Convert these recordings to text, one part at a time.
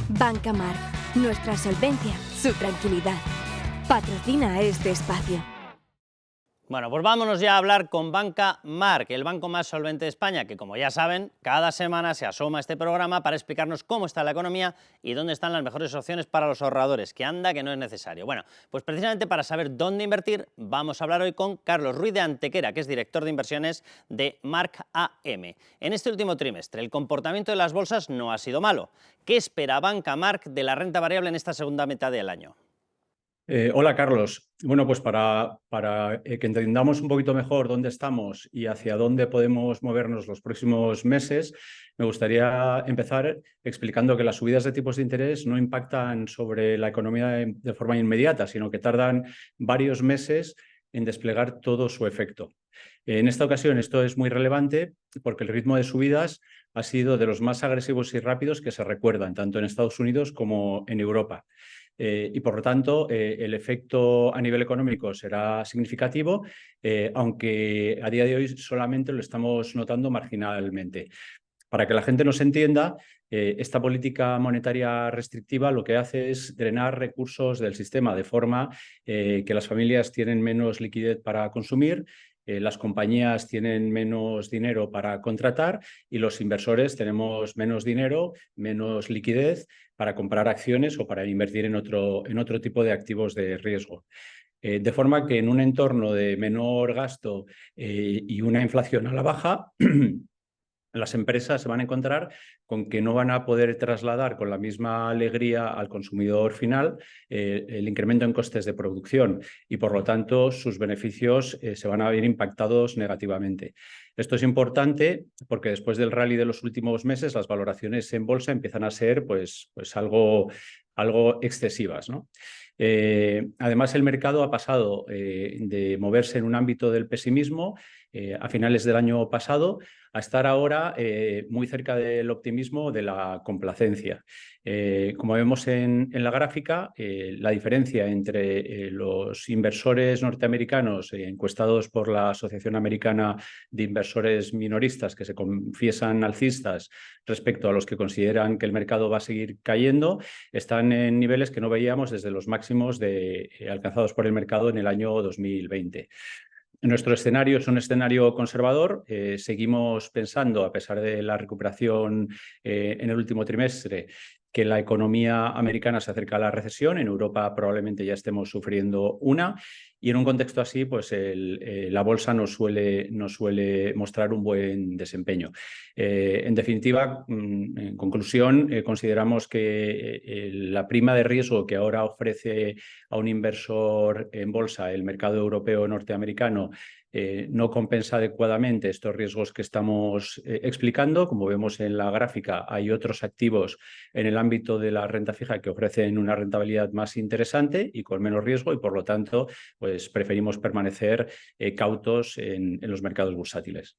Banca Marc, nuestra solvencia, su tranquilidad. Patrocina este espacio. Bueno, pues vámonos ya a hablar con Banca Marc, el banco más solvente de España, que como ya saben, cada semana se asoma a este programa para explicarnos cómo está la economía y dónde están las mejores opciones para los ahorradores, que anda que no es necesario. Bueno, pues precisamente para saber dónde invertir, vamos a hablar hoy con Carlos Ruiz de Antequera, que es director de inversiones de Marc AM. En este último trimestre, el comportamiento de las bolsas no ha sido malo. ¿Qué espera Banca Marc de la renta variable en esta segunda mitad del año? Hola Carlos. Bueno, pues para que entendamos un poquito mejor dónde estamos y hacia dónde podemos movernos los próximos meses, me gustaría empezar explicando que las subidas de tipos de interés no impactan sobre la economía de forma inmediata, sino que tardan varios meses en desplegar todo su efecto. En esta ocasión esto es muy relevante porque el ritmo de subidas ha sido de los más agresivos y rápidos que se recuerdan, tanto en Estados Unidos como en Europa. Y por lo tanto, el efecto a nivel económico será significativo, aunque a día de hoy solamente lo estamos notando marginalmente. Para que la gente nos entienda, esta política monetaria restrictiva lo que hace es drenar recursos del sistema de forma que las familias tienen menos liquidez para consumir, las compañías tienen menos dinero para contratar y los inversores tenemos menos dinero, menos liquidez para comprar acciones o para invertir en otro tipo de activos de riesgo. De forma que en un entorno de menor gasto y una inflación a la baja, las empresas se van a encontrar con que no van a poder trasladar con la misma alegría al consumidor final el incremento en costes de producción y, por lo tanto, sus beneficios se van a ver impactados negativamente. Esto es importante porque después del rally de los últimos meses las valoraciones en bolsa empiezan a ser pues algo excesivas, ¿no? Además, el mercado ha pasado de moverse en un ámbito del pesimismo a finales del año pasado a estar ahora muy cerca del optimismo, de la complacencia. Como vemos en la gráfica, la diferencia entre los inversores norteamericanos encuestados por la Asociación Americana de Inversores Minoristas, que se confiesan alcistas, respecto a los que consideran que el mercado va a seguir cayendo, están en niveles que no veíamos desde los máximos alcanzados por el mercado en el año 2020. Nuestro escenario es un escenario conservador. Seguimos pensando, a pesar de la recuperación en el último trimestre, que la economía americana se acerca a la recesión. En Europa probablemente ya estemos sufriendo una. Y en un contexto así, pues la bolsa no suele mostrar un buen desempeño. En definitiva, en conclusión, consideramos que la prima de riesgo que ahora ofrece a un inversor en bolsa el mercado europeo norteamericano no compensa adecuadamente estos riesgos que estamos explicando. Como vemos en la gráfica, hay otros activos en el ámbito de la renta fija que ofrecen una rentabilidad más interesante y con menos riesgo y, por lo tanto, pues preferimos permanecer cautos en los mercados bursátiles.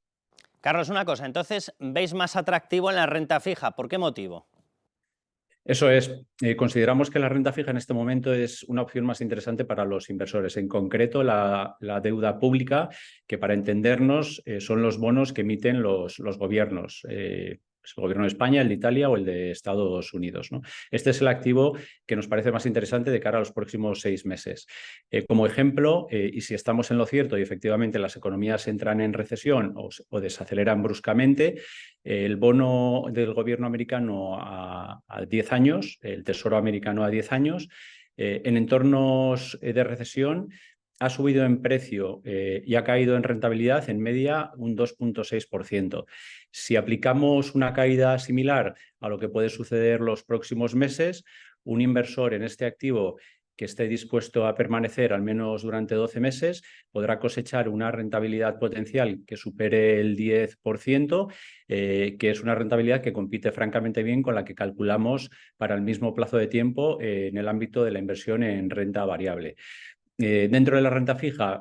Carlos, una cosa, entonces, ¿veis más atractivo en la renta fija? ¿Por qué motivo? Eso es. Consideramos que la renta fija en este momento es una opción más interesante para los inversores. En concreto, la deuda pública, que para entendernos son los bonos que emiten los gobiernos. El gobierno de España, el de Italia o el de Estados Unidos, ¿no? Este es el activo que nos parece más interesante de cara a los próximos 6 meses. Como ejemplo, y si estamos en lo cierto y efectivamente las economías entran en recesión o desaceleran bruscamente, el bono del gobierno americano a 10 años, el tesoro americano a 10 años, en entornos de recesión ha subido en precio y ha caído en rentabilidad en media un 2,6%. Si aplicamos una caída similar a lo que puede suceder los próximos meses, un inversor en este activo que esté dispuesto a permanecer al menos durante 12 meses podrá cosechar una rentabilidad potencial que supere el 10%, que es una rentabilidad que compite francamente bien con la que calculamos para el mismo plazo de tiempo en el ámbito de la inversión en renta variable. Dentro de la renta fija,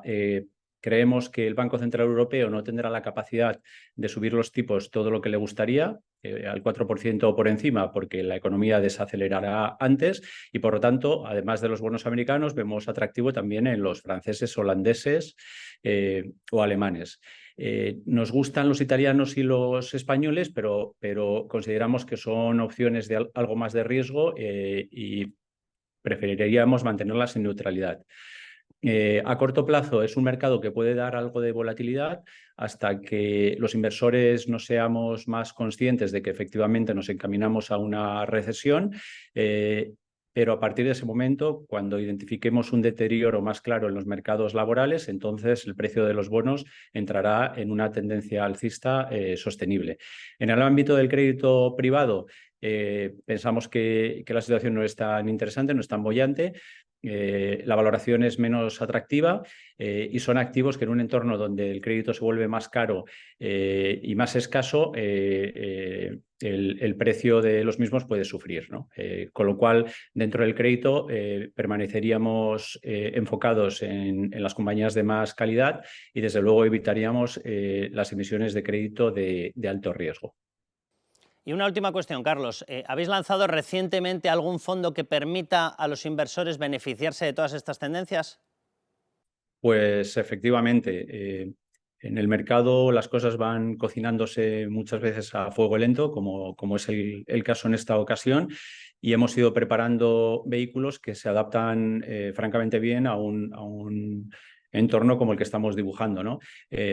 Creemos que el Banco Central Europeo no tendrá la capacidad de subir los tipos todo lo que le gustaría, al 4% o por encima, porque la economía desacelerará antes y, por lo tanto, además de los bonos americanos, vemos atractivo también en los franceses, holandeses o alemanes. Nos gustan los italianos y los españoles, pero consideramos que son opciones de algo más de riesgo y preferiríamos mantenerlas en neutralidad. A corto plazo es un mercado que puede dar algo de volatilidad hasta que los inversores no seamos más conscientes de que efectivamente nos encaminamos a una recesión. Pero a partir de ese momento, cuando identifiquemos un deterioro más claro en los mercados laborales, entonces el precio de los bonos entrará en una tendencia alcista sostenible. En el ámbito del crédito privado, pensamos que la situación no es tan interesante, no es tan boyante. La valoración es menos atractiva y son activos que en un entorno donde el crédito se vuelve más caro y más escaso, el precio de los mismos puede sufrir, ¿no? Con lo cual, dentro del crédito permaneceríamos enfocados en las compañías de más calidad y, desde luego, evitaríamos las emisiones de crédito de alto riesgo. Y una última cuestión, Carlos. ¿Habéis lanzado recientemente algún fondo que permita a los inversores beneficiarse de todas estas tendencias? Pues efectivamente, en el mercado las cosas van cocinándose muchas veces a fuego lento, como es el caso en esta ocasión, y hemos ido preparando vehículos que se adaptan francamente bien a un entorno como el que estamos dibujando, ¿no?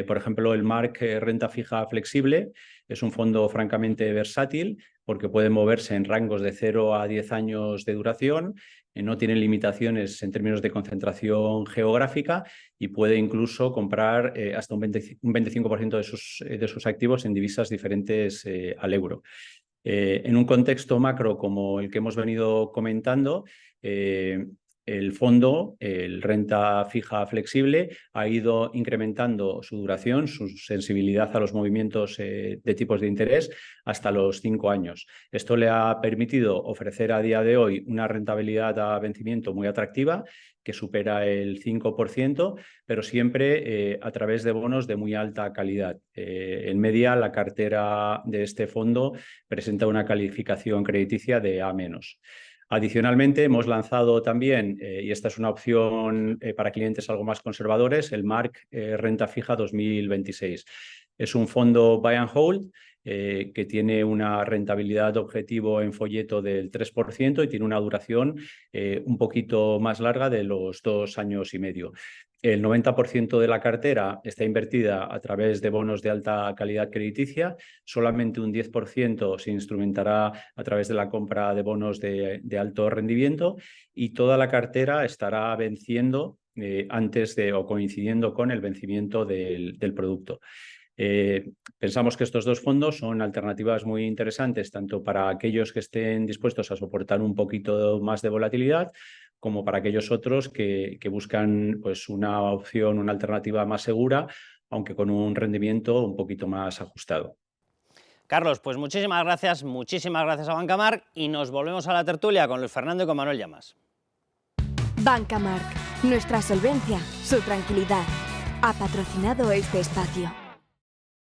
Por ejemplo, el Mark Renta Fija Flexible es un fondo francamente versátil porque puede moverse en rangos de 0 a 10 años de duración, no tiene limitaciones en términos de concentración geográfica y puede incluso comprar hasta un 25% de sus activos en divisas diferentes al euro. En un contexto macro como el que hemos venido comentando, el fondo, el renta fija flexible, ha ido incrementando su duración, su sensibilidad a los movimientos de tipos de interés hasta los 5 años. Esto le ha permitido ofrecer a día de hoy una rentabilidad a vencimiento muy atractiva, que supera el 5%, pero siempre a través de bonos de muy alta calidad. En media, la cartera de este fondo presenta una calificación crediticia de A-. Adicionalmente, hemos lanzado también, y esta es una opción para clientes algo más conservadores, el Mark Renta Fija 2026. Es un fondo buy and hold que tiene una rentabilidad objetivo en folleto del 3% y tiene una duración un poquito más larga de los 2 años y medio. El 90% de la cartera está invertida a través de bonos de alta calidad crediticia, solamente un 10% se instrumentará a través de la compra de bonos de alto rendimiento y toda la cartera estará venciendo antes de o coincidiendo con el vencimiento del producto. Pensamos que estos dos fondos son alternativas muy interesantes tanto para aquellos que estén dispuestos a soportar un poquito más de volatilidad como para aquellos otros que buscan pues, una opción, una alternativa más segura, aunque con un rendimiento un poquito más ajustado. Carlos, pues muchísimas gracias a Banca Marc y nos volvemos a la tertulia con Luis Fernando y con Manuel Llamas. Banca Marc, nuestra solvencia, su tranquilidad. Ha patrocinado este espacio.